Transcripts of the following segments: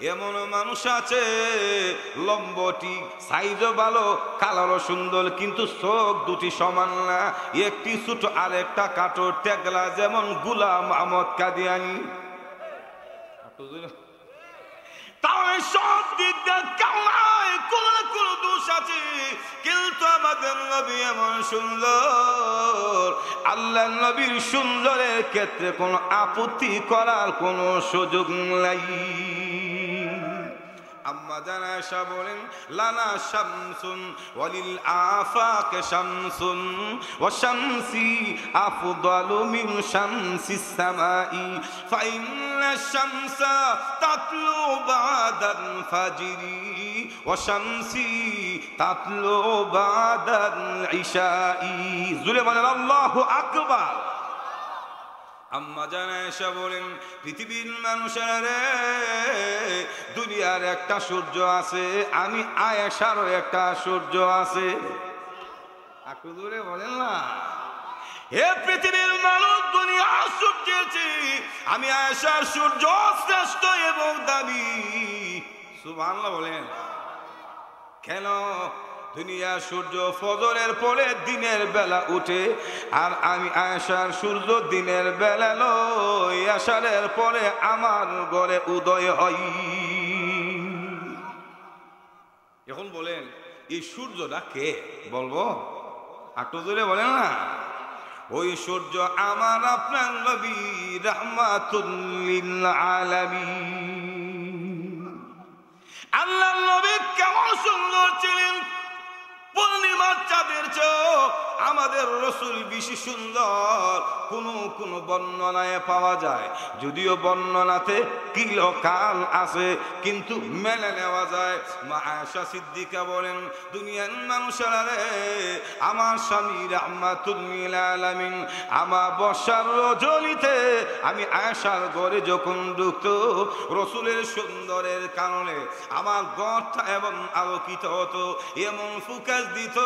এমন মানুষ আছে লম্বটি সাইজও ভালো, কালারও সুন্দর, কিন্তু চোখ দুটি সমান না, একটি ছোট আর একটা কাটো টেকলা, যেমন গোলাম আহমদ কাদিয়ানি। তাহলে সব দিক দিয়ে কামায় কোন না কোন দোষ আছে, কিন্তু আমাদের নবী এমন সুন্দর, আল্লাহ নবীর সুন্দরের ক্ষেত্রে কোনো আপত্তি করার কোনো সুযোগ নাই। আম্মা জান আয়েশা বলেন, লানা শামসুন ওয়ালিল আফাক শামসুন ওয়া শামসি আফদালু মিন শামসিস সামাই ফাইন্না শামসা তাতলু বাদাল ফাজরি ওয়া শামসি তাতলু বাদাল ইশাই। জোরে বলেন আল্লাহু আকবার। আম্মা জান আয়েশা বলেন, পৃথিবীর মানুষেরা রে, দুনিয়ার একটা সূর্য আছে, আমি আয়েশারও একটা সূর্য আছে। একটু দূরে বলেন না, হে পৃথিবীর মানুষ, দুনিয়ার সূর্যের চেয়ে আমি আয়েশার সূর্য শ্রেষ্ঠ এবং দামি। সুবহানাল্লাহ বলেন। কেন? দুনিয়ার সূর্য ফজরের পরে দিনের বেলা উঠে, আর আমি আয়েশার সূর্য দিনের বেলা লই, আশারের পরে আমার ঘরে উদয় হয়। এখন বলেন এই সূর্যটা কে? বলবো? একটু জোরে বলেন না। ওই সূর্য আমার আপনার নবী রাহমাতুল লিল আলামিন। আল্লাহ নবী কেমন সুন্দর ছিলেন, পূর্ণিমার চাঁদের চেয়েও আমাদের রসুল বেশি সুন্দর। কোন বর্ণনায় পাওয়া যায়, যদিও বর্ণনাতে কিলকাল আছে, কিন্তু মেনে নেওয়া যায়। মা আয়েশা সিদ্দিকা বলেন, দুনিয়ার মানুষেরা রে, আমার স্বামী রাহমাতুল লিল আলামিন আমার বর্ষার রজনীতে আমি আয়েশার ঘরে যখন ঢুকতো, রসুলের সুন্দরের কারণে আমার ঘরটা এবং আলোকিত হতো, এমন ফুকাস দিত,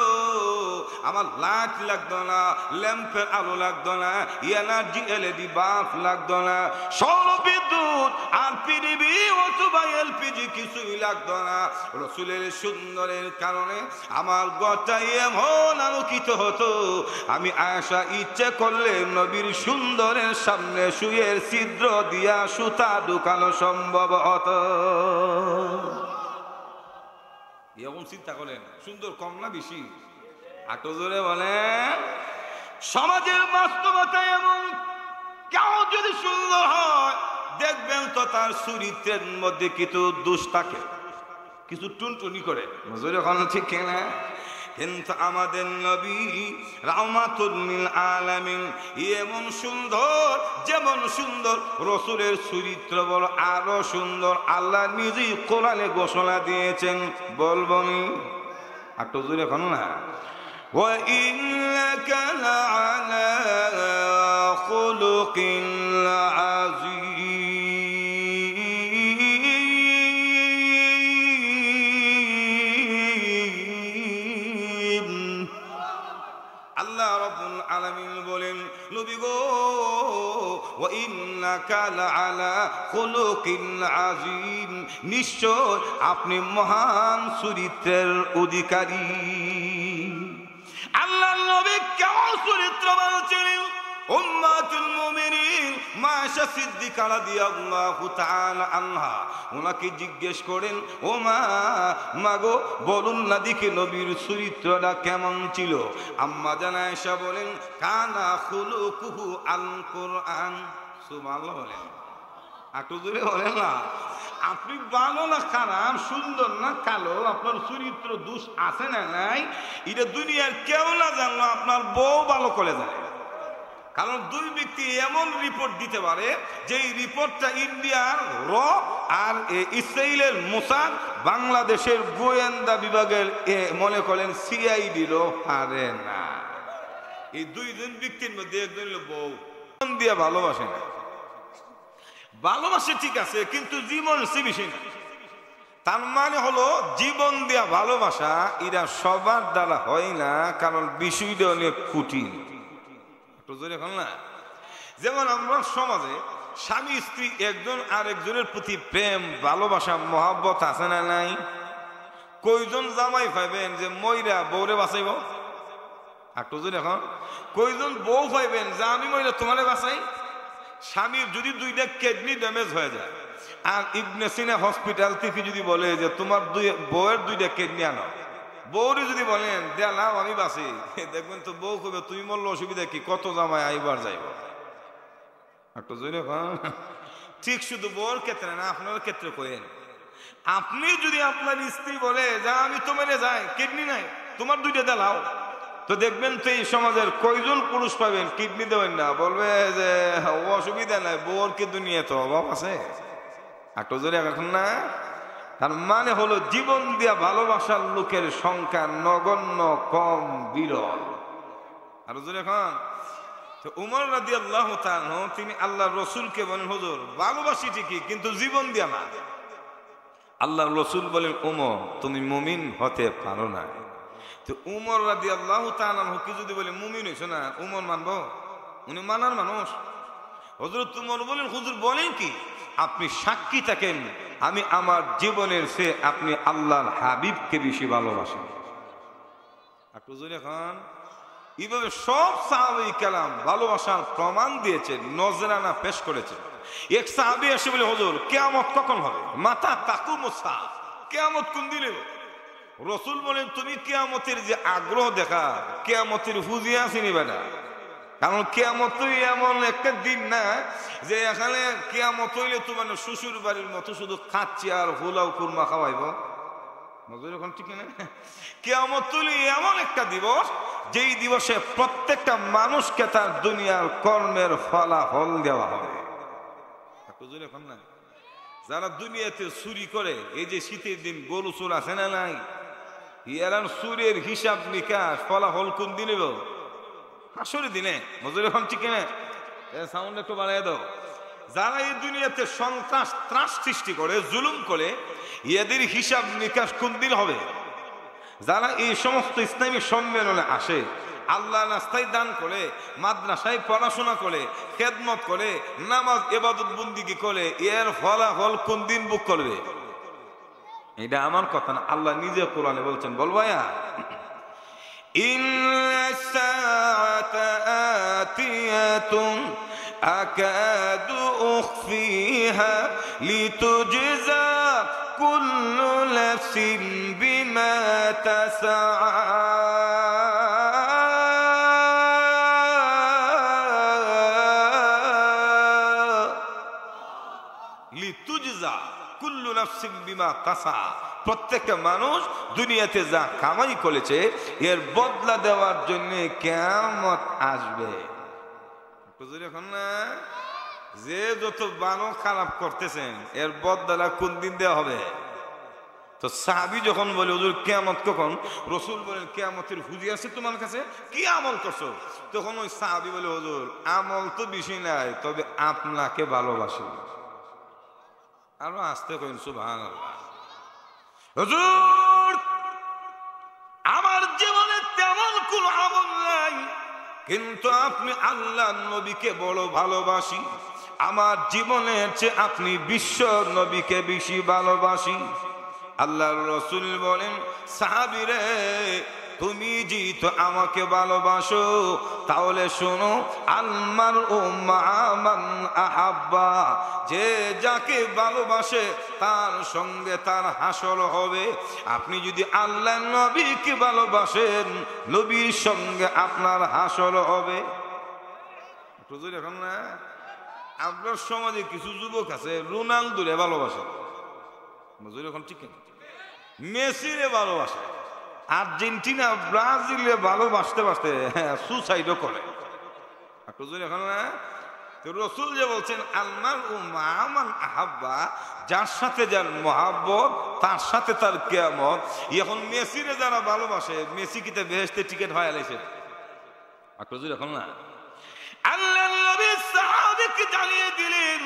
আমার লাইট লাগতো না, ল্যাম্পের আলো লাগতো না, এনার্জি এলইডি বাল্ব লাগতো না, সৌর বিদ্যুৎ আর পিডিবি অথবা এলপিজি কিছুই লাগতো না। রসুলের সুন্দরের কারণে আমার ঘরটা এমন আলোকিত হতো, আমি আয়েশা ইচ্ছে করলে নবীর সুন্দরের সামনে শুয়ের ছিদ্র দিয়া সুতা ঢুকানো সম্ভব হতো। এমন চিন্তা করেন, সুন্দর কম না বেশি? একটু জোরে বলেন। সমাজের বাস্তবতা এমন, কেউ যদি সুন্দর হয় দেখবেন তো তার চরিত্রের মধ্যে কিছু দোষ থাকে, কিছু টুনটুনি করে। জোরে কোন ঠিক না? কিন্তু আমাদের নবী রাহমাতুল লিল আলামিন এমন সুন্দর, যেমন সুন্দর রসুলের চরিত্র বল আরো সুন্দর। আল্লাহ নিজেই কোরআনে ঘোষণা দিয়েছেন, বলবনি? একটু জোরে কোন না। ওয়া ইন্নাকা লাআলা খুলুকিন আযীম। আল্লাহ রাব্বুল আলামিন বলেন, নবী গো, ওয়া ইন্নাকা লাআলা খুলুকিন আযীম, নিশ্চয় আপনি মহান চরিত্রের অধিকারী। আল্লাহর নবী কেমন চরিত্রবান ছিলেন? উম্মাতুল মুমিনিন মা আয়েশা সিদ্দিকা রাদিয়াল্লাহু তাআলা আনহা ওনাকে জিজ্ঞেস করেন, ও মা গো, বলুন না দেখি নবীর চরিত্রটা কেমন ছিল? আম্মা জান আয়েশা বলেন, কানা খুলুকুহু আল কুরআন। সুবহানাল্লাহ বলেন। একটু জোরে বলেন না। আপনি ভালো না খারাপ, সুন্দর না কালো, আপনার চরিত্র দোষ আছে না নাই, এটা দুনিয়ার কেউ না জানলো, আপনার বউ ভালো করে যায়। কারণ দুই ব্যক্তি এমন রিপোর্ট দিতে পারে যে এই রিপোর্টটা ইন্ডিয়ার র আর ইসরায়েলের মোসাদ, বাংলাদেশের গোয়েন্দা বিভাগের মনে করেন সিআইডিরও পারে না। এই দুইজন ব্যক্তির মধ্যে একজন হলো বউ, দিয়ে ভালোবাসে না, ভালোবাসে ঠিক আছে, কিন্তু জীবন সে বেশি না। তার মানে হলো জীবন দেয়া ভালোবাসা এরা সবার দ্বারা হয় না, কারণ বিষয়টা অনেক কঠিন। একটু জোরে এখন না। যেমন আমরা সমাজে স্বামী স্ত্রী একজন আরেকজনের প্রতি প্রেম ভালোবাসা মহব্বত আছে না নাই? কয়জন জামাই পাইবেন যে ময়রা বউরে বাঁচাইব? একটু যদি এখন কয়জন বউ পাইবেন যে আমি ময়রা তোমারে বাঁচাই? স্বামীর যদি 2টা কিডনি ড্যামেজ হয়ে যায় আর ইবনে সিনা হসপিটাল থেকে যদি বলে যে তোমার বউয়ের 2টা কিডনি আনো, বউরে যদি বলেন দেলাও আমি বাঁচি, দেখবেন তো বউ কবে তুমি মরলে অসুবিধা কি, কত জামাই আইবার যাইব। একটু যদি এখন ঠিক শুধু বউর ক্ষেত্রে না, আপনার ক্ষেত্রে কইেন, আপনি যদি আপনার স্ত্রী বলে যে আমি তো মেরে যাই, কিডনি নাই, তোমার 2টা দেলাও, তো দেখবেন তো এই সমাজের কয়জন পুরুষ পাবেন কিডনি দেবেন না, বলবে যে অসুবিধা নাই, বউর কি দুনিয়া তো অভাব আছে। একটু জোরে এখন না, তার মানে হলো জীবন দিয়া ভালোবাসার লোকের সংখ্যা নগণ্য, কম, বিরল। আর জোরে এখন তো উমর রাদিয়াল্লাহু তাআলা তিনি আল্লাহর রাসূলকে বলেন হুজুর ভালোবাসি ঠিকই কিন্তু জীবন দিয়া না। আল্লাহর রাসূল বলেন উমর তুমি মুমিন হতে পারো না। তো উমর রাদিয়াল্লাহু তাআলা কি যদি বলে মুমিন হইছো না, উমর মানবো? উনি মানার মানুষ। হযরত উমর বলেন হুজুর বলেন কি, আপনি সাক্ষী থাকেন আমি আমার জীবনের চেয়ে আপনি আল্লাহর হাবিবকে বেশি ভালোবাসেন। একটু জোরে এখন এইভাবে সব সাহাবী কেরাম ভালোবাসার প্রমাণ দিয়েছেন, নজরানা পেশ করেছেন। এক সাহাবী এসে বলে হুজুর কিয়ামত কখন হবে? মাতা তাকুমুস সাআ, কিয়ামত কোন দিনে? রাসূল বলেন তুমি কিয়ামতের যে আগ্রহ দেখা, কিয়ামতের ফুজিয়া চিনিবে না। কারণ কিয়ামত এমন একটা দিন না যে এখানে কিয়ামত হইলে তো মানে শ্বশুর বাড়ির মতো শুধু খাচ্ছি আর হুলাও কুরমা খাওয়াইব, এখন ঠিক না? কিয়ামত হইলে এমন একটা দিবস যেই দিবসে প্রত্যেকটা মানুষকে তার দুনিয়ার কর্মের ফলাফল দেওয়া হবে। এখন না যারা দুনিয়াতে চুরি করে, এই যে শীতের দিন গরু চোর আছে না নাই, ইয়ারান চুরের হিসাব নিকাশ ফলাফল কোন দিনে? হাসরের দিনে। মজুর এখন ঠিক না? সাউন্ড একটু বাড়াই দাও। যারা এই দুনিয়াতে সন্ত্রাস ত্রাস সৃষ্টি করে, জুলুম করে, এদের হিসাব নিকাশ কোন দিন হবে? যারা এই সমস্ত ইসলামী সম্মেলনে আসে, আল্লাহ রাস্তায় দান করে, মাদ্রাসায় পড়াশোনা করে, খেদমত করে, নামাজ ইবাদত বন্দেগী করে, এর ফলাফল কোন দিন ভোগ করবে? এটা আমার কথা না, আল্লাহ নিজে কোরআনে বলছেন। বলবো আকাদু উখফিহা লিতুজজা কুল্লু নাফসিন বিমা তাসআ লিতুজজা কুল্লু নাফসিন বিমা তাসআ। প্রত্যেকটা মানুষ দুনিয়াতে যা কামাই করেছে এর বদলা দেওয়ার জন্য কিয়ামত আসবে। এখন না যে যত বানো খারাপ করতেছেন এর বদলা কোন দিন দেওয়া হবে? তো সাহাবী যখন বলে হুজুর কিয়ামত কখন, রাসূল বলেন কিয়ামতের হুজি আছে তোমার কাছে, কি আমল করছো? তখন ওই সাহাবী বলে হুজুর আমল তো বেশি নাই, তবে আপনাকে ভালোবাসি। আরো আসতে কইন সুবহানাল্লাহ। হুজুর আমার জীবনে তেমন কোন আমল নাই, কিন্তু আপনি আল্লাহর নবীকে বড় ভালোবাসি, আমার জীবনের চেয়ে আপনি বিশ্ব নবীকে বেশি ভালোবাসি। আল্লাহর রাসূল বলেন সাহাবীরে তুমি যেহেতু আমাকে ভালোবাসো তাহলে শোনো, আলমার ও মান আহাব্বা, যে যাকে ভালোবাসে তার সঙ্গে তার হাসর হবে। আপনি যদি আল্লাহ নবীকে ভালোবাসেন নবীর সঙ্গে আপনার হাসর হবে। এখন না আপনার সমাজে কিছু যুবক আছে রোনালদোরে ভালোবাসে, এখন ঠিক মেসিরে ভালোবাসে, আর্জেন্টিনা ব্রাজিলে ভালোবাসতে বাসতে সুসাইডও করে। এখন না রাসূল যে বলছেন আলমার ও মান আহাব্বা, যার সাথে যার মহাব্বত তার সাথে তার কিয়ামত। এখন মেসিরে যারা ভালোবাসে, মেসি কিতে বেহেশতে টিকিট হয়ে আলাইছে। এখন না আল্লাহর নবী সাহাবীকে জানিয়ে দিলেন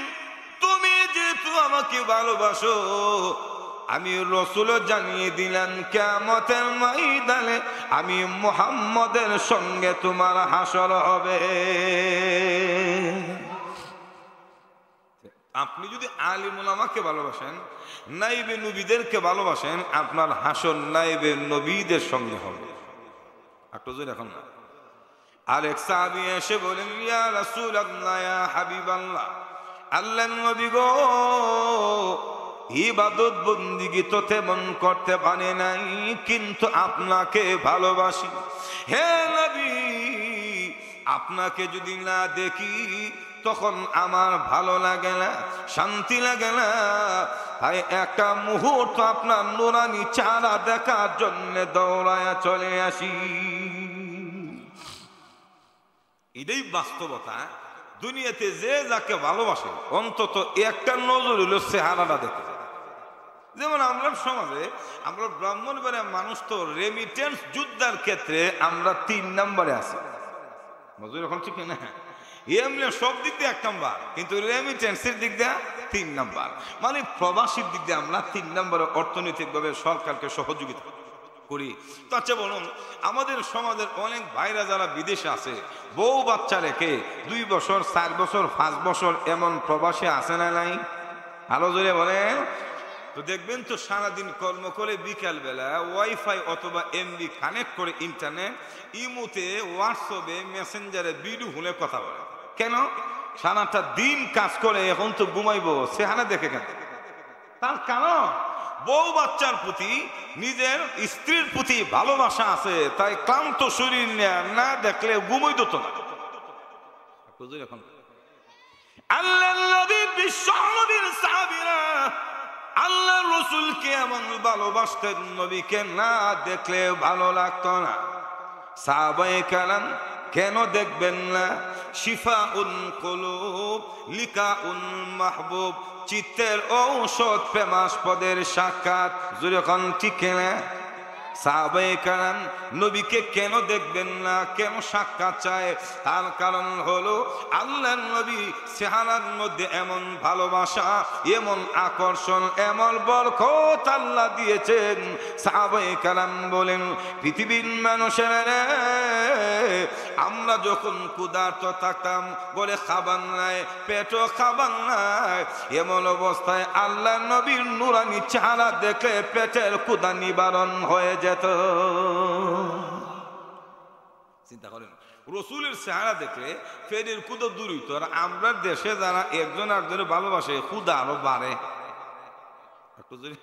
তুমি যেহেতু আমাকে ভালোবাসো, আমি রাসূল জানিয়ে দিলাম কিয়ামতের ময়দানে আমি মুহাম্মদের সঙ্গে তোমার হাসর হবে। আপনি যদি আলিম উলামাকে ভালোবাসেন, নাইবে নবীদেরকে ভালোবাসেন, আপনার হাসর নাইবে নবীদের সঙ্গে হবে। একটু জোরে এখন না। আরেক সাহাবী এসে বলেন, ইয়া রাসূলুল্লাহ, ইয়া হাবিবাল্লাহ, আল্লাহর নবী গো, ইবাদত বন্দিগি তো তেমন করতে পারি নাই, কিন্তু আপনাকে ভালোবাসি। হে নবী, আপনাকে যদি না দেখি তখন আমার ভালো লাগে না, শান্তি লাগে না। তাই একটা মুহূর্ত আপনার নুরানি চেহারা দেখার জন্য দৌড়ায়া চলে আসি। এটাই বাস্তবতা। দুনিয়াতে যে যাকে ভালোবাসে অন্তত একটা নজর হলো চেহারাটা দেখে। যেমন আমরা সমাজে, আমরা ব্রাহ্মণবাড়িয়া মানুষ তো রেমিটেন্স যুদ্ধের ক্ষেত্রে আমরা 3 নম্বরে আছি। মজুর এখন ঠিক না, এমনি সব দিক দিয়ে 1 নম্বর, কিন্তু রেমিটেন্সের দিক দিয়ে 3 নম্বর। মানে প্রবাসীর দিক দিয়ে আমরা 3 নম্বরে অর্থনৈতিকভাবে সরকারকে সহযোগিতা করি। তো আচ্ছা বলুন, আমাদের সমাজের অনেক ভাইরা যারা বিদেশে আছে, বউ বাচ্চা রেখে 2 বছর 4 বছর 5 বছর এমন প্রবাসী আছে না নাই? আলো জোরে বলেন। তো দেখবেন তো সারাদিন কর্ম করে বিকাল বেলা ওয়াইফাই অথবা এমবি কানেক্ট করে ইন্টারনেট, ইমোতে, হোয়াটসঅ্যাপে, মেসেঞ্জারে ভিডিও হলে কথা বলে। কেন? সারাটা দিন কাজ করে, এখন তো ঘুমাইবো, চেহারা দেখে কেন? তার কারণ বউ বাচ্চার প্রতি, নিজের স্ত্রীর প্রতি ভালোবাসা আছে, তাই ক্লান্ত শরীর না দেখলে ঘুমাই দিত না। এখন আল্লাহ নবী, বিশ্ব নবীর সাহাবীরা আল্লাহ রসুলকে এমন ভালোবাসতেন, নবীকে না দেখলে ভালো লাগতো না। সাহাবায়ে কেরাম কেন দেখবেন না? শিফাউল কুলুব, লিকাউল মাহবুব, চিত্তের ঔষধ, প্রেমাস্পদের সাক্ষাৎ। যখন ঠিক না, সাহাবায়ে কেরাম নবীকে কেন দেখবেন না, কেন সাক্ষাৎ চায়? তার কারণ হলো আল্লাহর নবী চেহারার মধ্যে এমন ভালোবাসা, এমন আকর্ষণ, এমন বরকত আল্লাহ দিয়েছেন। সাহাবায়ে কেরাম বলেন, পৃথিবীর মানুষের আমরা যখন ক্ষুধার্ত থাকতাম, বলে খাবার নাই, পেটও খাবার নাই, এমন অবস্থায় আল্লাহর নবীর নুরানি চেহারা দেখে পেটের ক্ষুধা নিবারণ হয়ে যেত। চিন্তা করেন, রসুলের চেহারা দেখলে পেটের ক্ষুধা দূর হইতো। আর আমরা দেশে যারা একজন আরেকজনের ভালোবাসে, ক্ষুধা আরো বাড়ে। একটু যদি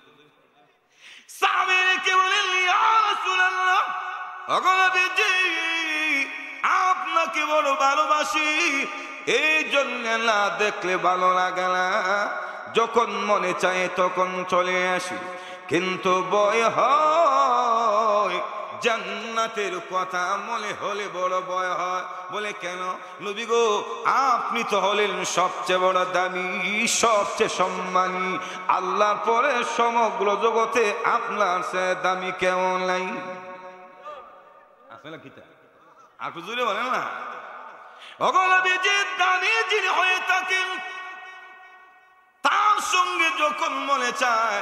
সাহাবীকে বলেন, ইয়া রাসূলুল্লাহ, ওগো নবীজি, আপনাকে বড় ভালোবাসি, এই জন্য না দেখলে ভালো লাগে না। যখন মনে চায় তখন চলে আসি, কিন্তু ভয় হয়, জান্নাতের কথা মনে হলে বড় ভয় হয়। বলে কেন? নবী গো, আপনি তো হলেন সবচেয়ে বড় দামি, সবচেয়ে সম্মানী, আল্লাহর পরে সমগ্র জগতে আপনার সে দামি কেউ নাই। আসলে কিতা একটু জোরে বলেন না। অগলবিজি দামি যিনি হয়ে থাকেন, তার সঙ্গে যখন মনে চায়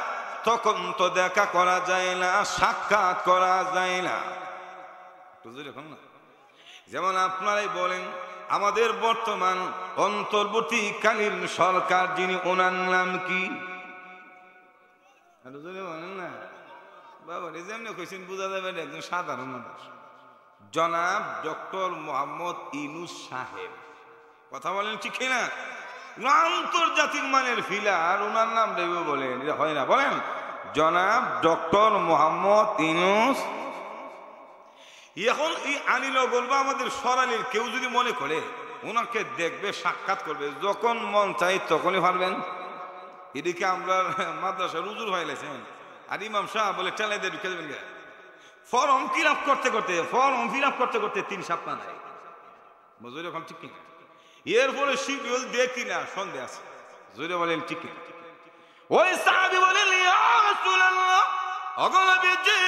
তখন তো দেখা করা যায় না, সাক্ষাৎ করা যায় না। যেমন আপনারাই বলেন, আমাদের বর্তমান অন্তর্বর্তীকালীন সরকার যিনি, ওনার নাম কি? বলেন না বাবা, যেমনি কইছেন বোঝা যাবে একজন সাধারণ মানুষ। জনাব ডক্টর মোহাম্মদ ইউনূস সাহেব। কথা বলেন ঠিক না? আন্তর্জাতিক মানের ফিলার, ওনার নাম দেব বলেন, এটা হয় না। বলেন জনাব ডক্টর মোহাম্মদ ইউনূস। এখন এই আনিল বলবো, আমাদের সরালির কেউ যদি মনে করে ওনাকে দেখবে, সাক্ষাৎ করবে, যখন মন চাই তখনই পারবেন। এদিকে আমরা মাদ্রাসার হুজুর হয়ে গেছেন, আর ইমাম সাহেব বলে টেলাইদের ঢুকে দেবেন, ফর্ম ফিল আপ করতে করতে 3 সপ্তাহ নাই। বুঝলি এখন ঠিক কিনা? এরপরে শিডিউল দেখি না, সন্দেহ আছে। জোরে বলেন ঠিক কিনা? ওই সাহাবী বলেন, ইয়া রাসূলুল্লাহ, ওগো নবীজি,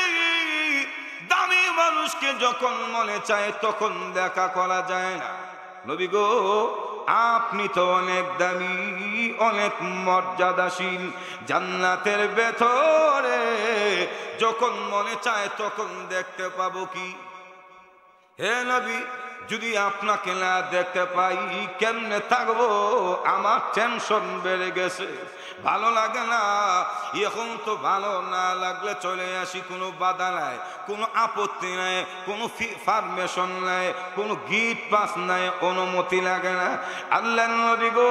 দামি মানুষকে যখন মনে চায় তখন দেখা করা যায় না। নবী গো, আপনি তো অনেক দামি, অনেক মর্যাদাশীল, জান্নাতের ভেতরে যখন মনে চায় তখন দেখতে পাবো কি? হে নবী, যদি আপনাকে না দেখতে পাই কেমনে থাকবো, আমার টেনশন বেড়ে গেছে, ভালো লাগে না। এখন তো ভালো না লাগলে চলে আসি, কোনো বাধা নাই, কোনো আপত্তি নাই, কোনো পারমিশন নাই, কোনো গিট পাস নাই, অনুমতি লাগে না। আল্লাহ নবী গো,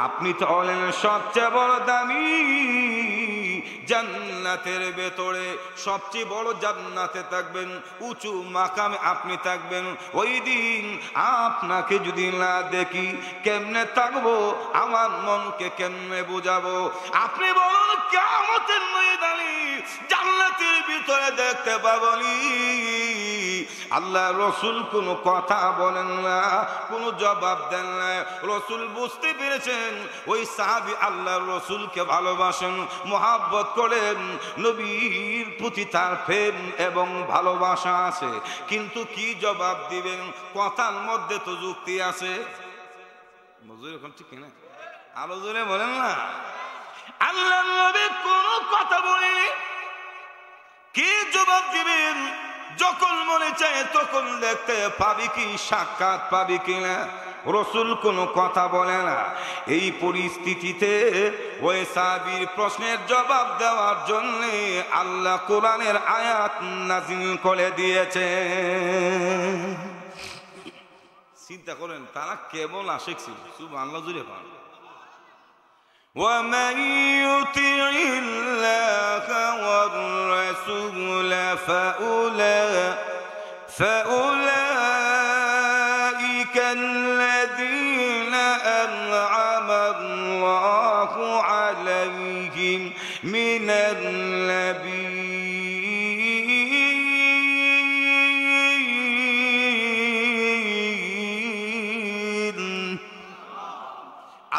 আপনি তো হলেন সবচেয়ে বড় দামি, জান্নাতের ভেতরে সবচেয়ে বড় জান্নাতে থাকবেন, উঁচু মাকামে আপনি থাকবেন। ওই দিন আপনাকে যদি না দেখি কেমনে থাকবো, আমার মনকে কেমনে বোঝাবো? আপনি বলুন কিয়ামতের ময়দানে জান্নাতের ভিতরে দেখতে পাবনি। আল্লাহ রসুল কোনো কথা বলেন না, কোনো জবাব দেন না। রসুল বুঝতে পেরেছেন ওই সাহাবী আল্লাহ রসুলকে ভালোবাসেন, মহাব্বত করেন, নবীর প্রতি তার প্রেম এবং ভালোবাসা আছে, কিন্তু কি জবাব দিবেন? কথার মধ্যে তো যুক্তি আছে। মজুর এখন ঠিক না, আরো জোরে বলেন না। আল্লাহ নবী কোনো কথা বলেনি, কি জবাব দিবেন? যখন মনে চায় তখন দেখতে পাবি কি, সাক্ষাৎ পাবি কিনা? রসুল কোনো কথা বলে না। এই পরিস্থিতিতে ওই সাহাবীর প্রশ্নের জবাব দেওয়ার জন্য আল্লাহ কোরআনের আয়াত নাযিল করে দিয়েছে। চিন্তা করেন, তারা কেবল আশিক ছিল। সুবহানাল্লাহ জুড়ে পান। ومن يطع الله والرسول فأولئك الذين أنعم الله عليهم من النبيين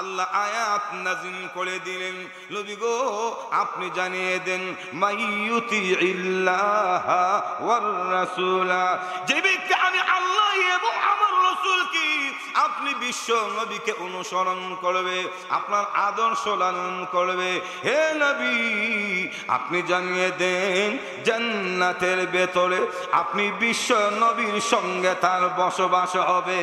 আল্লাহ আয়াত নাযিল করে দিলেন, নবী গো আপনি জানিয়ে দেন, মাইয়ুতিইল্লাহ ওয়ার রাসূলা, যে ব্যক্তি আমি আল্লাহ এবং আমার রাসূলকে, আপনি বিশ্ব নবীকে অনুসরণ করবে, আপনার আদর্শ লালন করবে, হে নবী আপনি জানিয়ে দেন জান্নাতের ভেতরে আপনি বিশ্ব নবীর সঙ্গে তার বসবাস হবে।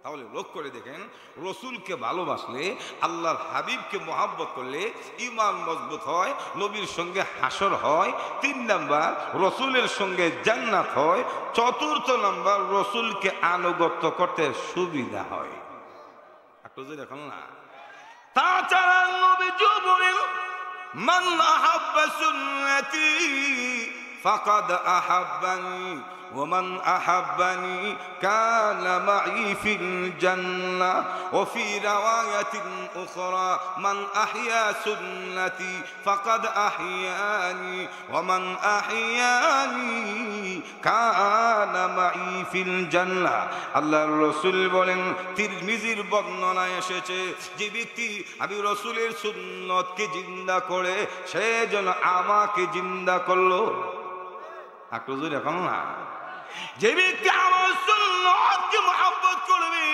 তাহলে লোক করে দেখেন, রসুলকে ভালোবাসলে, আল্লাহর হাবিবকে মহাব্বত করলে ঈমান মজবুত হয়, নবীর সঙ্গে হাসর হয়। 3 নাম্বার রসুলের সঙ্গে জান্নাত হয়। 4র্থ নাম্বার রসুলকে আনুগত্য করতে সুবিধা হয়। দেখুন না, তাছাড়া নবী বলেন, মান আহাব্বা সুন্নতি ফাকাদ আহাব্বানি ومن أحبني كان معي في الجنة وفي رواية أخرى من أحيا سنتي فقد أحياني ومن أحياني كان معي في الجنة আল্লাহ রসুল বলেন, তিরমিজির বর্ণনায় এসেছে, যে ব্যক্তি আমি রসুলের সুন্নতকে জিন্দা করে সে যেন আমাকে জিন্দা করলো। আকরুজুর এখন না, যে ব্যক্তি আমার সুন্নতকে মহব্বত করবে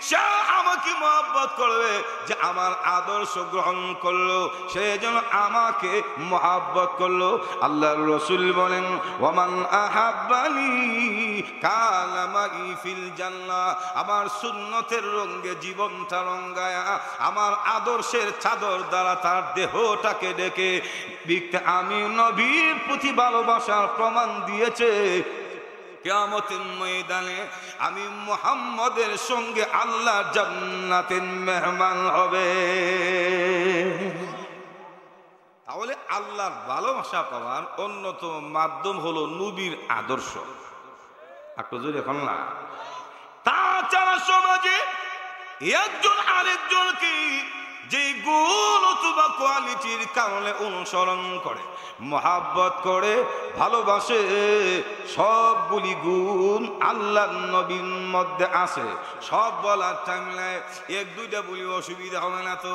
সে আমাকে মহব্বত করবে, যে আমার আদর্শ গ্রহণ করলো সে যেন আমাকে মহব্বত করলো। আল্লাহর রাসূল বলেন, ওয়ামান আহাব্বানি কানা মাই ফিল জান্নাহ, আমার সুন্নতের রঙে জীবনটা রঙায়া, আমার আদর্শের চাদর দ্বারা তার দেহটাকে ডেকে ব্যক্তি আমি নবীর প্রতি ভালোবাসার প্রমাণ দিয়েছে। কিয়ামতের ময়দানে আমি মুহাম্মদের সঙ্গে আল্লাহ জান্নাতের মেহমান হবে। তাহলে আল্লাহর ভালোবাসা পাওয়ার অন্যতম মাধ্যম হলো নবীর আদর্শ। আকজুর এখন না, তাছাড়া সমাজে একজন আরেকজনকে যে গুণ অথবা কোয়ালিটির কারণে অনুসরণ করে, মহাব্বত করে, ভালোবাসে, সবগুলি গুণ আল্লাহর নবীর মধ্যে আছে। সব বলার টাইম নাই, 1-2টা বলি অসুবিধা হবে না তো?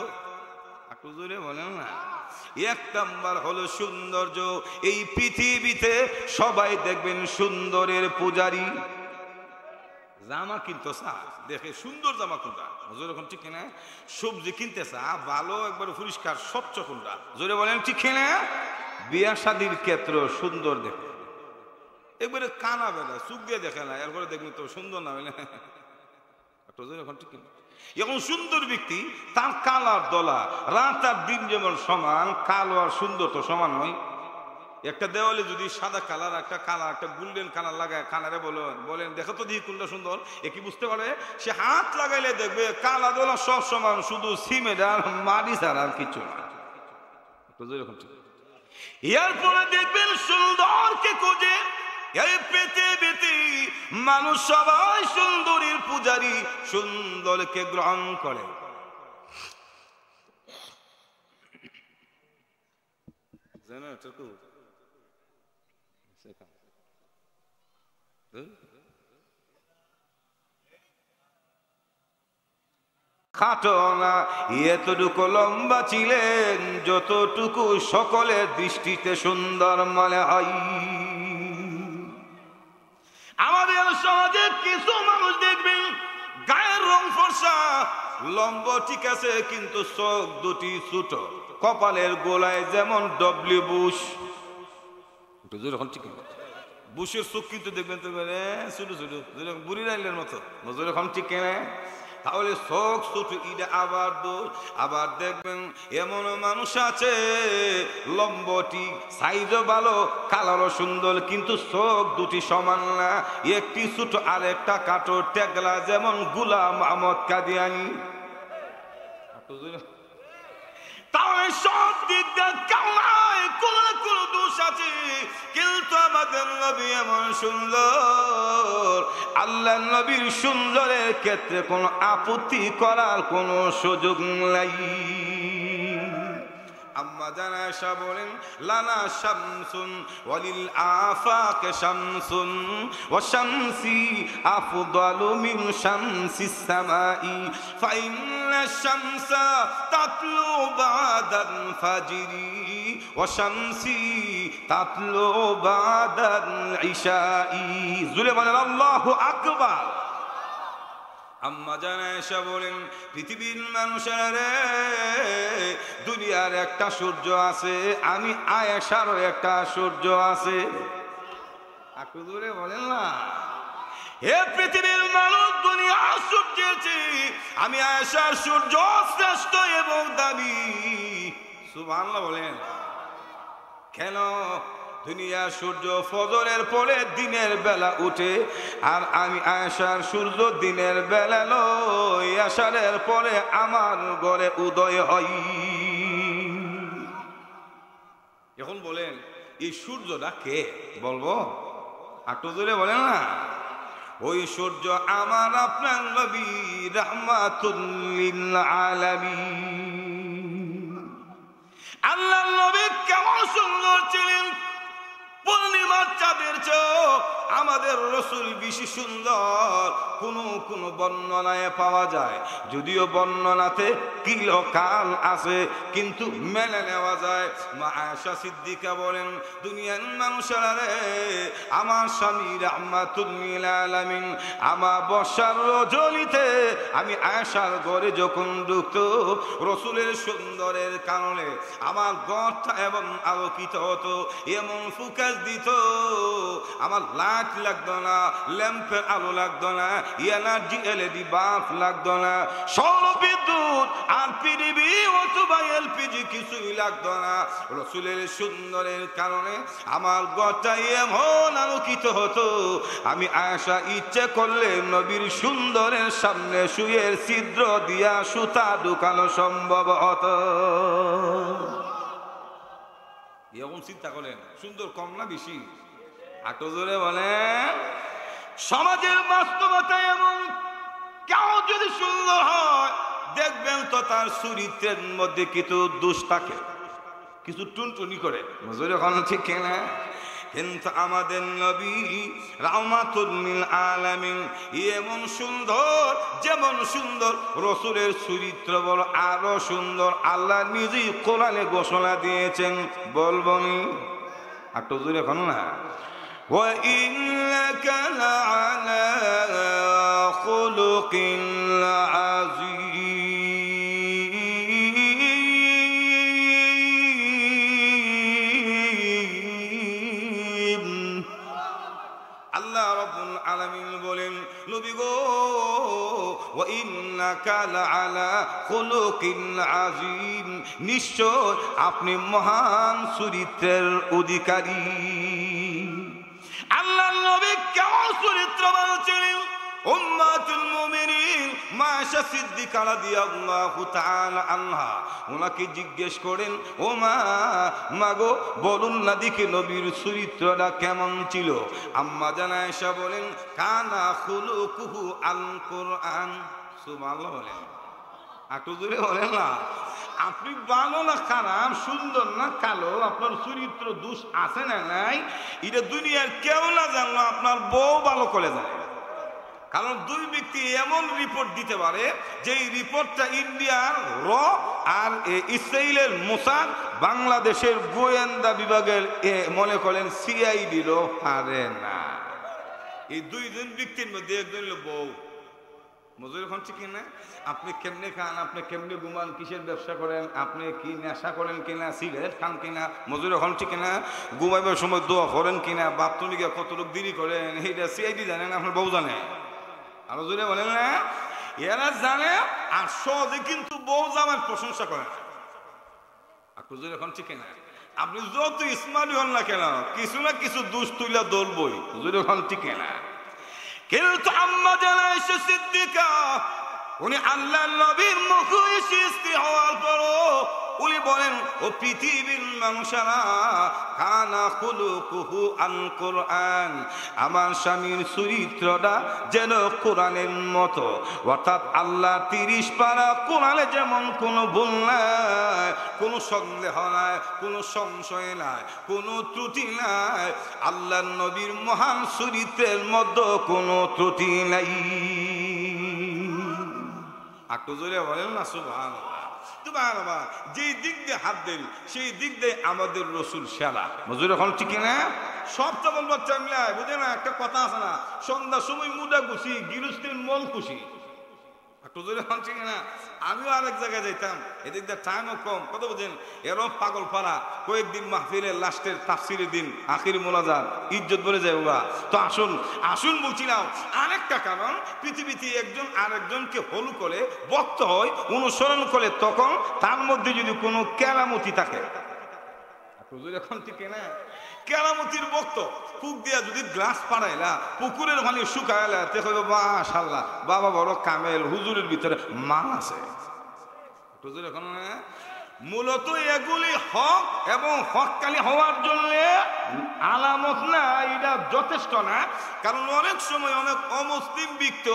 একটু জোরে বলেন না। 1 নাম্বার হলো সৌন্দর্য। এই পৃথিবীতে সবাই দেখবেন সুন্দরের পূজারী। জামা কিনতে চা দেখে সুন্দর জামা কোনটা, যখন ঠিক কিনা? সবজি কিনতে চা ভালো একবার পরিষ্কার স্বচ্ছ কোনটা, জোরে বলেন ঠিক কিনা? বিয়া শাদীর ক্ষেত্র সুন্দর দেখে, একবারে কানা বেলা চুপ দিয়ে দেখে না, এরপরে দেখবেন তো সুন্দর না হইলে এখন ঠিক না। এখন সুন্দর ব্যক্তি তার কালার দলা রাত আর দিন যেমন সমান, কালো আর সুন্দর তো সমান নয়। একটা দেওয়ালে যদি সাদা কালার একটা কালার একটা গোল্ডেন কালার লাগায় কালারে বলেন দেখো তো দেখি কোনটা সুন্দর, এ কি বুঝতে পারে? সে হাত লাগাইলে দেখবে কালা দলা সব সমান, শুধু সিমেন্ট আর মাটি ছাড়া আর কিছু না। এরপরে দেখবেন সুন্দরকে খোঁজে এই পৃথিবীতে মানুষ, সবাই সুন্দরীর পূজারী, সুন্দরকে গ্রহণ করে। খাটো না, এতটুকু লম্বা ছিলেন, যতটুকু সকলের দৃষ্টিতে সুন্দর মনে হয়। আমাদের সমাজে কিছু মানুষ দেখবেন গায়ের রং ফর্সা, লম্বা ঠিক আছে, কিন্তু চোখ দুটি ছোট, কপালের গোলায় যেমন ডব্লিউ বুশ, বুশের চোখ কিন্তু দেখবেন তো ছোট ছোট, বুড়ি রাইলের মতো, নজর এখন ঠিক কেনে, তাহলে চোখ ছোট ইটা আবার দোষ। আবার দেখবেন এমন মানুষ আছে লম্বটি সাইজও ভালো, কালারও সুন্দর, কিন্তু চোখ দুটি সমান না, একটি ছোট আর একটা কাটো টেগলা, যেমন গোলাম আহমদ কাদিয়ানি। তাহলে সব দিক দিয়ে কামায় কোন না কোন দোষ আছে, কিন্তু আমাদের নবী এমন সুন্দর, আল্লাহ নবীর সুন্দরের ক্ষেত্রে কোনো আপত্তি করার কোনো সুযোগ নাই। আম্মা জান আয়েশা বলেন, লানা শামসুন ওয়ালিল আফাক শামসুন ওয়া শামসি আফদালু মিন শামসিস সামাই ফাইন্না শামসা তাতলু বাদাল ফাজরি ওয়া শামসি তাতলু বাদাল ইশাই। জুরে বলেন আল্লাহু আকবার। আম্মা জান আয়েশা বলেন, পৃথিবীর মানুষেরা রে, দুনিয়ার একটা সূর্য আছে, আমি আয়েশারও একটা সূর্য আছে। একটু দূরে বলেন না, হে পৃথিবীর মানুষ, দুনিয়ার সূর্যের চেয়ে আমি আয়েশার সূর্য শ্রেষ্ঠ এবং দামি। সুবহানাল্লাহ বলেন। কেন? দুনিয়ার সূর্য ফজরের পরে দিনের বেলা উঠে, আর আমি আয়েশার সূর্য দিনের বেলা নয়, আশারের পরে আমার ঘরে উদয় হয়। এখন বলেন এই সূর্যটা কে? বলবো? একটু জোরে বলেন না। ওই সূর্য আমার আপনার নবী রাহমাতুল লিল আলামিন। আল্লাহর নবী কেমন সুন্দর ছিলেন, পূর্ণিমার চাঁদের চেয়েও আমাদের রসুল বেশি সুন্দর। কোন বর্ণনায় পাওয়া যায়, যদিও বর্ণনাতে কিলোকাল আছে, কিন্তু মেনে নেওয়া যায়। মা আয়েশা সিদ্দিকা বলেন, দুনিয়ার মানুষেরা রে, আমার স্বামী রাহমাতুল লিল আলামিন আমার বর্ষার রজনীতে আমি আয়েশার ঘরে যখন ঢুকতো, রসুলের সুন্দরের কারণে আমার ঘরটা এবং আলোকিত হতো, এমন ফুকাস দিত, আমার লাইট লাগতো না, ল্যাম্পের আলো লাগতো না, এনার্জি এলইডি বাল্ব লাগতো না, সৌর বিদ্যুৎ আর পিডিবি অথবা এলপিজি কিছুই লাগতো না। রসুলের সুন্দরের কারণে আমার ঘরটা এমন আলোকিত হতো, আমি আয়েশা ইচ্ছে করলে নবীর সুন্দরের সামনে শুয়ের ছিদ্র দিয়া সুতা ঢুকানো সম্ভব হতো। এরকম চিন্তা করেন, সুন্দর কম না বেশি? আটো জোরে বলেন। সমাজের বাস্তবতা এমন, কেউ যদি সুন্দর হয় দেখবেন তো তার চরিত্রের মধ্যে কিছু দোষ থাকে, কিছু টুনটুনি করে, জোরে এখন ঠিক না? কিন্তু আমাদের নবী রাহমাতুল লিল আলামিন এমন সুন্দর, যেমন সুন্দর রসুলের চরিত্র বড় আরো সুন্দর। আল্লাহ নিজেই কোরআনে ঘোষণা দিয়েছেন, বলবনি একটু জোরে এখন না, ওয়া ইন্নাকা লাআলা খুলুকিন আযীম। ইন্নাকা লাআলা খুলুকিন আযীম, নিশ্চয় আপনি মহান চরিত্রের অধিকারী। আল্লাহর নবী কেমন চরিত্রবান ছিলেন? উম্মাতুল মুমিনিন মা আয়েশা সিদ্দিকা রাদিয়াল্লাহু তাআলা আনহা ওনাকে জিজ্ঞেস করেন, ও মা গো, বলুন না দেখি নবীর চরিত্রটা কেমন ছিল? আম্মা জান আয়েশা বলেন, কানা খুলুকুহু আল কুরআন। সুবহানাল্লাহ বলেন, একটু জোরে বলেন না। আপনি ভালো না খারাপ, সুন্দর না কালো, আপনার চরিত্র দোষ আছে না নাই, এটা দুনিয়ার কেউ না জানলো, আপনার বউ ভালো করে জানে। কারণ দুই ব্যক্তি এমন রিপোর্ট দিতে পারে যে এই রিপোর্টটা ইন্ডিয়ার র আর ইসরায়েলের মোসাদ, বাংলাদেশের গোয়েন্দা বিভাগের মনে করেন সিআইডিরও পারে না। এই দুইজন ব্যক্তির মধ্যে একজন হলো বউ। মজুর এখন ঠিক না? আপনি কেমনে খান, আপনি কেমনে ঘুমান, কিসের ব্যবসা করেন, আপনি কি নেশা করেন কিনা, সিগারেট খান কিনা, মজুর এখন ঠিক না? ঘুমাইবার সময় দোয়া করেন কিনা, বাথরুমে গিয়ে কত লোক দেরি করেন, এইটা সিআইডি জানেন, আপনার বউ জানে। আরো জোরে বলেন না, এরা জানে। আর সহজে কিন্তু বউ জামার প্রশংসা করে না। একটু জোরে এখন ঠিক না? আপনি যত স্মার্ট হন না কেন, কিছু না কিছু দুষ তুইলা দৌড়বই। জোরে এখন ঠিক না? কিন্তু আম্মা জান আয়েশা সিদ্দিকা উনি আল্লাহর নবীর মুখোশী হওয়ার পরও উনি বলেন, ও পৃথিবীর মানুষেরা, কানা খুলুকুহু আল কুরআন, আমার স্বামীর চরিত্রটা যেন কোরআনের মতো। অর্থাৎ আল্লাহ 30 পারা কোরআনে যেমন কোনো ভুল নাই, কোনো সন্দেহ নাই, কোনো সংশয় নাই, কোনো ত্রুটি নাই, আল্লাহর নবীর মহান চরিত্রের মধ্যে কোনো ত্রুটি নাই। একটু জোরে বলেন না সুবহানাল্লাহ। যে দিক দিয়ে হাত দেরি সেই দিক দিয়ে আমাদের রসুল সেরা। মজুর এখন ঠিক না? সবটা বলবার চাইলে বুঝে না, একটা কথা আছে না, সন্ধ্যার সময় মুদা খুশি, গৃহস্থের মন খুশি। আমিও আরেক জায়গায় যাইতাম, এদিক দিয়ে টাইমও কম, কত বুঝেন, এরম পাগল পাড়া কয়েকদিন মাহফিলের লাস্টের তাফসিরের দিন আখির মোনাজাত ইজ্জত বলে যায় ওরা। তো আসুন আসুন বলছিলাম, আরেকটা কারণ, পৃথিবীতে একজন আরেকজনকে হলু করে বক্ত হয়, অনুসরণ করে, তখন তার মধ্যে যদি কোনো কেরামতি থাকে, এখন ঠিক না, কেরামতির বক্ত ফুক দিয়া যদি গ্লাস পাড়াইলা, পুকুরের পানি শুকাইলা, তে কইব মাশাআল্লাহ, বাবা বড় কামেল, হুজুরের ভিতরে মান আছে। হুজুর এখন মূলত এগুলি হক এবং হককালি হওয়ার জন্য আলামত না, এটা যথেষ্ট না। কারণ অনেক সময় অনেক অমুসলিম ব্যক্তি,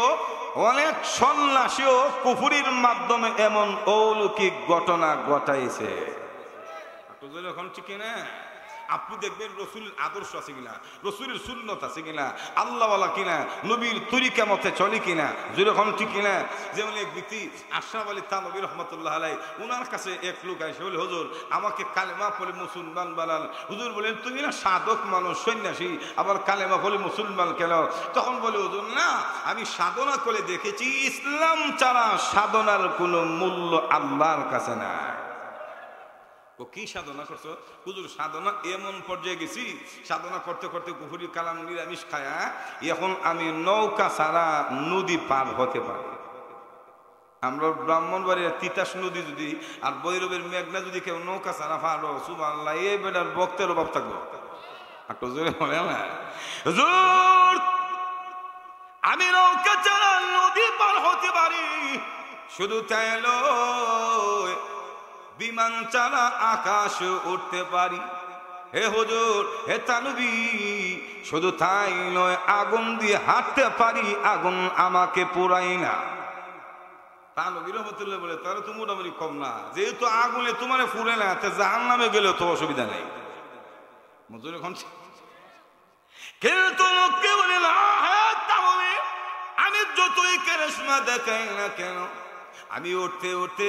অনেক সন্ন্যাসীও কুফরির মাধ্যমে এমন অলৌকিক ঘটনা ঘটাইছে। এখন ঠিক না? আপনি দেখবেন রসুলের আদর্শ আছে কিনা, রসুলের সুন্নত আছে কিনা, আল্লাহওয়ালা কিনা, নবীর তরিকা মতে চলে কিনা, যেরকম ঠিক কিনা। যেমন এক ব্যক্তি আশরাফ আলী থানভী রহমতুল্লাহ আলাই, ওনার কাছে এক লোক আসে, বলে হুজুর আমাকে কালেমা পড়ে মুসলমান বানান। হুজুর বলেন, তুমি না সাধক মানুষ, সন্ন্যাসী, আবার কালেমা পড়ে মুসলমান কেন? তখন বলে, হুজুর না, আমি সাধনা করে দেখেছি, ইসলাম ছাড়া সাধনার কোনো মূল্য আল্লাহর কাছে নাই। ও কি সাধনা করছো? হুজুর সাধনা এমন পর্যায়ে গেছি, সাধনা করতে করতে কুফরি কালাম নিরামিষ খায়া এখন আমি নৌকা ছাড়া নদী পার হতে পারি। আমরা ব্রাহ্মণবাড়ির তিতাস নদী যদি আর বৈরবের মেঘনা যদি কেউ নৌকা ছাড়া পারো, সুবহানাল্লাহ, এই বেটার বক্তের অভাব থাকবো। একটু জোরে বলে না, হুজুর আমি নৌকা ছাড়া নদী পার হতে পারি, শুধু তাই নয়, বিমান চালা আকাশ উঠতে পারি। হে হুজুর, হে তানবী, শুধু তাই নয়, আগুন দিয়ে হাঁটতে পারি, আগুন আমাকে পুরাই না। তানবী রহমতুল্লাহ বলে, তাহলে তো মোটামুটি কম না, যেহেতু আগুনে তোমার ফুরে না, জাহান্নামে গেলেও তো অসুবিধা নেই। মজুর এখন কিন্তু লোককে বলে না, হ্যাঁ তাহলে আমি যতই কেরেশমা দেখাই না কেন, আমি উঠতে উঠতে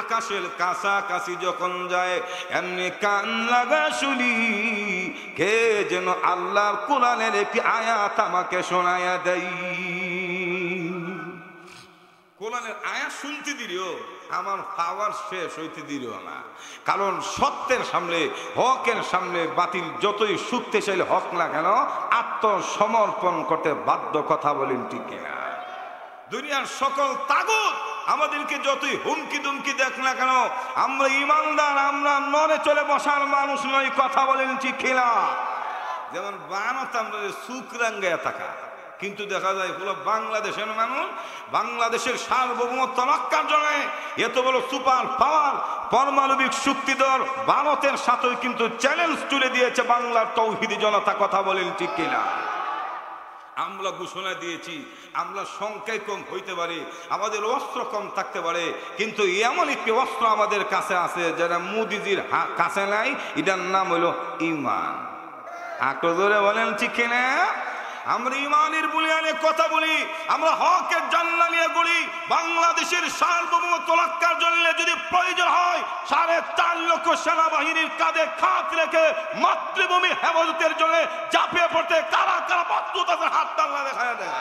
আকাশের কাছাকাছি যখন যায়, এমনি কান লাগা শুনি কে যেন আল্লাহর কোরআনের একটি আয়াত আমাকে শোনায়া দেয়। কোরআনের আয়াত শুনতে দিলেও আমার পাওয়ার শেষ হইতে দিল না। কারণ সত্যের সামনে, হকের সামনে বাতিল যতই শক্তিশালী হক না কেন, আত্মসমর্পণ করতে বাধ্য। কথা বলেন ঠিক কিনা? দুনিয়ার সকল তাগুত আমাদেরকে যতই হুমকি দুমকি দেখ না কেন, আমরা ইমানদার, আমরা নড়ে চলে বসার মানুষ নয়। কথা বলেন ঠিক কিনা? যেমন বানত আমরা সুকরাঙ্গায় থাকা, কিন্তু দেখা যায় পুরো বাংলাদেশের মানুষ বাংলাদেশের সার্বভৌমত্ব রক্ষার জন্য এত বড় সুপার পাওয়ার পারমাণবিক শক্তিধর ভারতের সাথেও কিন্তু চ্যালেঞ্জ তুলে দিয়েছে বাংলার তৌহিদি জনতা। কথা বলেন ঠিক কিনা? আমরা ঘোষণা দিয়েছি আমরা সংখ্যায় কম হইতে পারি, আমাদের অস্ত্র কম থাকতে পারে, কিন্তু এমন একটি অস্ত্র আমাদের কাছে আছে যেটা মোদিজির কাছে নাই, এটার নাম হলো ইমান। আকো জোরে বলেন ঠিক কিনা? আমরা ইমানের বুনিয়াদে কথা বলি, আমরা হকের জান্না নিয়ে গড়ি। বাংলাদেশের সার্বভৌমত্ব রক্ষার জন্য যদি প্রয়োজন হয় 4.5 লক্ষ সেনাবাহিনীর কাঁধে খাত রেখে মাতৃভূমি হেফাজতের জন্য ঝাঁপিয়ে পড়তে কারা কারা প্রস্তুত আছে হাত তাল্লা দেখায় দেয়।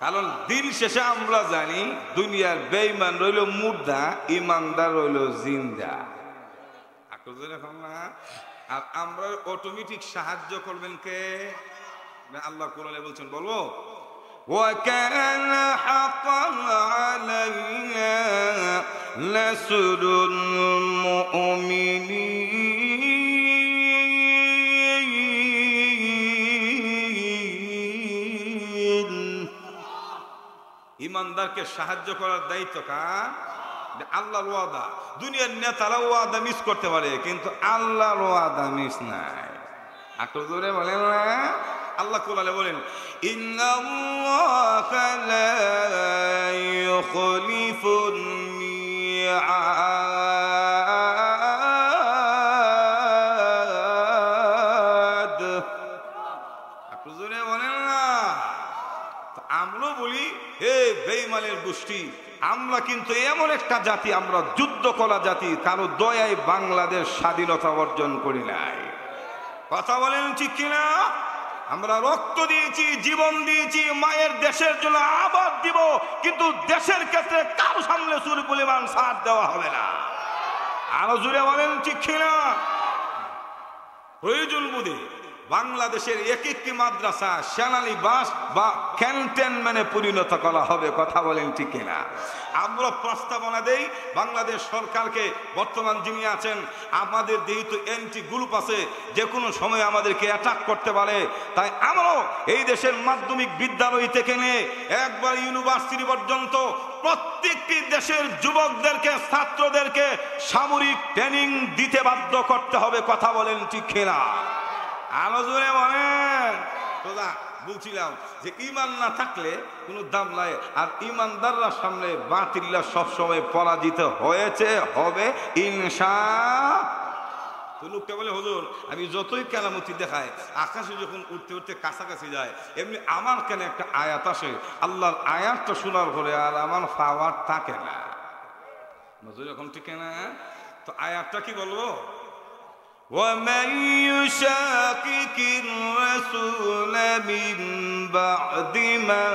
কারণ দিন শেষে আমরা জানি দুনিয়ার বেঈমান রইল মুর্দা, ইমানদার রইল জিন্দা। আর আমরা অটোমেটিক সাহায্য করবেন কে? আল্লাহ কোরআনে বলছেন, বলবো وَكَانَ حَقًّا عَلَيْنَا نَصْرُ الْمُؤْمِنِينَ। ইমানদারকে সাহায্য করার দায়িত্ব কার? আল্লাহর ওয়াদা। দুনিয়ার নেতারা ওয়াদা মিস করতে পারে, কিন্তু আল্লাহর ওয়াদা মিস নাই। আকল জোরে বলেন না? আল্লাহ কোরআনে বলেন, ইন্নাল্লাহা লা ইউখলিফুল মিআদ। আকল জোরে বলেন না? আমরা বলি হে বেঈমানের গোষ্ঠী, আমরা কিন্তু এমন একটা জাতি, আমরা যুদ্ধ করা জাতি, কারো দয়ায় বাংলাদেশ স্বাধীনতা অর্জন করি নাই। কথা বলেন ঠিক কিনা? আমরা রক্ত দিয়েছি, জীবন দিয়েছি, মায়ের দেশের জন্য আবার দিব, কিন্তু দেশের ক্ষেত্রে কারো সামনে চুর পরিমাণ ছাড় দেওয়া হবে না। আরো জুড়ে বলেন ঠিক কিনা? প্রয়োজন বোধে বাংলাদেশের এক একটি মাদ্রাসা সেনানিবাস বা ক্যান্টনমেন্টে পরিণত করা হবে। কথা বলেন ঠিক কিনা? আমরা প্রস্তাবনা দেই বাংলাদেশ সরকারকে, বর্তমান যিনি আছেন, আমাদের যেহেতু এন্টি গ্রুপ আছে, যে কোনো সময় আমাদেরকে অ্যাটাক করতে পারে, তাই আমরাও এই দেশের মাধ্যমিক বিদ্যালয় থেকে নিয়ে একবার ইউনিভার্সিটি পর্যন্ত প্রত্যেকটি দেশের যুবকদেরকে, ছাত্রদেরকে সামরিক ট্রেনিং দিতে বাধ্য করতে হবে। কথা বলেন ঠিক কিনা? আলো জোরে বলেন। তোদা বলছিলাম যে ইমান না থাকলে কোনো দাম নাই, আর ইমানদাররা সামনে বাতিল্লা সবসময় পরাজিত হয়েছে, হবে ইনশাআল্লাহ। তো লোকটা বলে, হুজুর আমি যতই কেরামতি দেখায়, আকাশে যখন উঠতে উঠতে কাছাকাছি যায়, এমনি আমার কেন একটা আয়াত আসে, আল্লাহর আয়াতটা শোনার পরে আর আমার পাওয়ার থাকে না। হুজুর এখন ঠিক না? তো আয়াতটা কি বলবো? وَمَن يُشَاقِقِ الرَّسُولَ مِن بَعْدِ مَا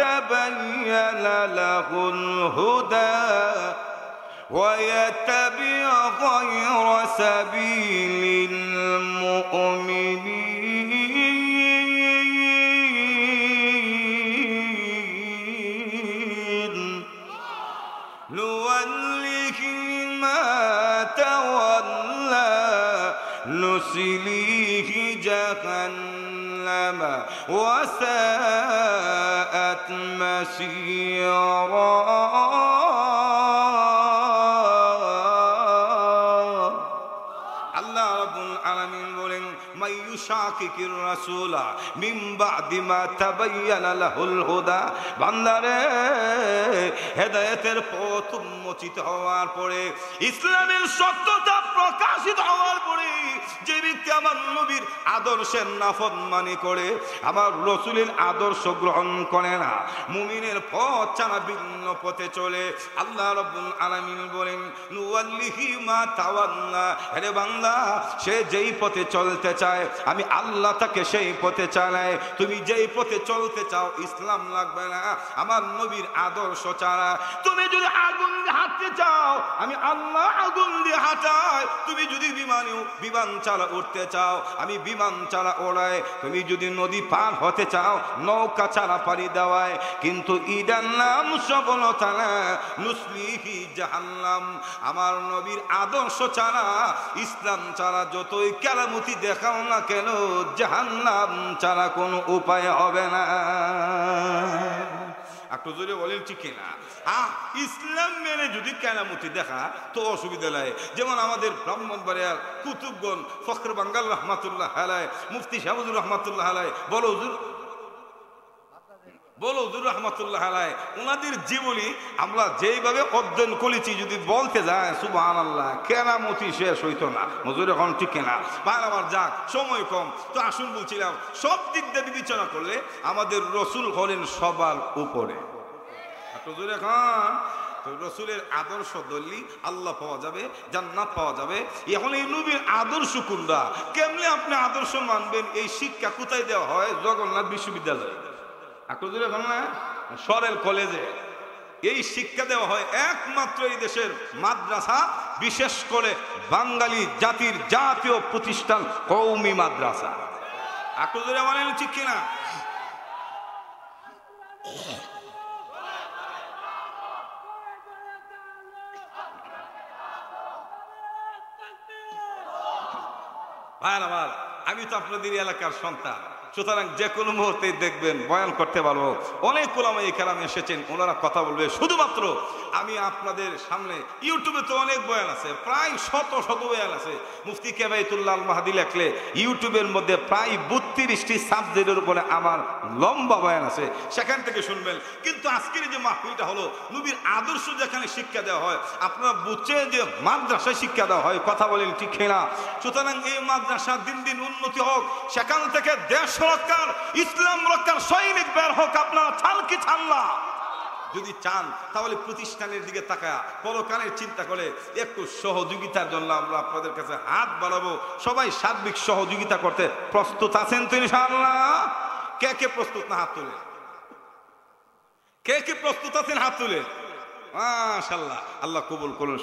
تَبَيَّنَ لَهُ الْهُدَى وَيَتَّبِعْ غَيْرَ سَبِيلِ الْمُؤْمِنِينَ نُوَلِّهِ مَا تَوَلَّى نُصْلِيهِ جَهَنَّمَ وَسَاءَتْ مَصِيرًا। আল্লাহ রাব্বুল আলামিন বলেন, মাইয়ুশাকিকির রাসূলা মিন বা'দি মা তাবায়্যানা লাহুল হুদা। বান্দারে, হেদায়েতের পথ উন্মোচিত হওয়ার পরে, ইসলামের সত্যতা প্রকাশিত হওয়ার পরে, যে ব্যক্তি আমার নবীর আদর্শের নাফরমানি করে, আমার রসুলের আদর্শ গ্রহণ করে না, মুমিনের পথ ছাড়া ভিন্ন পথে চলে, আল্লাহ রাব্বুল আলামিন বলেন নুওয়াল্লিহি মা তাওয়াল্লা, আরে বান্দা সে যেই পথে চলতে চায় আমি আল্লাহ তাকে সেই পথে চালাই। তুমি যেই পথে চলতে চাও ইসলাম লাগবে না, আমার নবীর আদর্শ ছাড়া। তুমি যদি আগুন দিয়ে হাঁটতে চাও আমি আল্লাহ আগুন দিয়ে হাঁটাই। তুমি যদি বিমান চালা উঠতে চাও আমি বিমান চালা ওড়াই। তুমি যদি নদী পার হতে চাও নৌকা চালা পাড়ি দেওয়ায়। কিন্তু ইদার নাম সফলতা না, নুসলিহি জাহান্নাম। আমার নবীর আদর্শ ছাড়া, ইসলাম ছাড়া যতই কেরামতি দেখাও না কেন, জাহান্নাম ছাড়া কোনো উপায় হবে না। একটু জোরে বলেন ঠিক কিনা? ইসলাম মেনে যদি কেরামতি দেখা তো অসুবিধা নাই। যেমন আমাদের ব্রাহ্মণবাড়িয়ার কুতুবগণ ফখর বাঙ্গাল রহমাতুল্লাহ আলাইহি, মুফতি শাহাবুদুর রহমাতুল্লাহ আলাইহি, বলো হুজুর রহমাতুল্লাহ আলাইহি, ওনাদের জীবনী আমরা যেইভাবে অধ্যয়ন করেছি যদি বলতে যায় সুবহানাল্লাহ, কেরামতি শেষ হইতো না। হুজুর এখন ঠিক কিনা? ভাই আমার যাক সময় কম, তো আসুন বলছিলাম সব দিক দিয়ে বিবেচনা করলে আমাদের রসুল হলেন সবার উপরে। হুজুর এখন তো রসুলের আদর্শ ধরলি আল্লাহ পাওয়া যাবে, জান্নাত পাওয়া যাবে। এখন এই নবীর আদর্শ কোনটা, কেমনে আপনি আদর্শ মানবেন? এই শিক্ষা কোথায় দেওয়া হয়? জগন্নাথ বিশ্ববিদ্যালয়, এখন না সরেল কলেজে এই শিক্ষা দেওয়া হয়। একমাত্র এই দেশের মাদ্রাসা, বিশেষ করে বাঙালি জাতির জাতীয় প্রতিষ্ঠান কওমি মাদ্রাসা। আকলদুরে মানে ঠিক কিনা? ভাই আমার, আমি তো আপনাদের এলাকার সন্তান, সুতরাং যে কোনো মুহূর্তে দেখবেন বয়ান করতে পারবো। অনেক ওলামায়ে কেরাম এসেছেন, ওনারা কথা বলবে। শুধুমাত্র আমি আপনাদের সামনে ইউটিউবে তো অনেক বয়ান আছে, প্রায় শত বয়ান আছে। মুফতি কেবাইতুল্লাহ আল মাহদি লেখলে ইউটিউবের মধ্যে প্রায় 32টি সাবজেক্টের উপরে আমার লম্বা বয়ান আছে, সেখান থেকে শুনবেন। কিন্তু আজকের যে মাহফিলটা হলো নবীর আদর্শ যেখানে শিক্ষা দেওয়া হয়, আপনারা বুঝছেন যে মাদ্রাসায় শিক্ষা দেওয়া হয়। কথা বলেন ঠিক না? সুতরাং এই মাদ্রাসা দিন দিন উন্নতি হোক, সেখান থেকে দেশ রক্ষার, ইসলাম রক্ষার সৈনিক বের হোক। আপনারা চান কি চান না? যদি চান তাহলে প্রতিষ্ঠানের দিকে তাকায়া পরকালের চিন্তা করে একটু সহযোগিতার জন্য আমরা আপনাদের কাছে হাত বাড়াবো। সবাই সার্বিক সহযোগিতা করতে প্রস্তুত আছেন তো ইনশাআল্লাহ? কে কে প্রস্তুত না হাত তুলে? কে কে প্রস্তুত আছেন হাত তুলে? মাশাআল্লাহ, আল্লাহ কবুল করুন।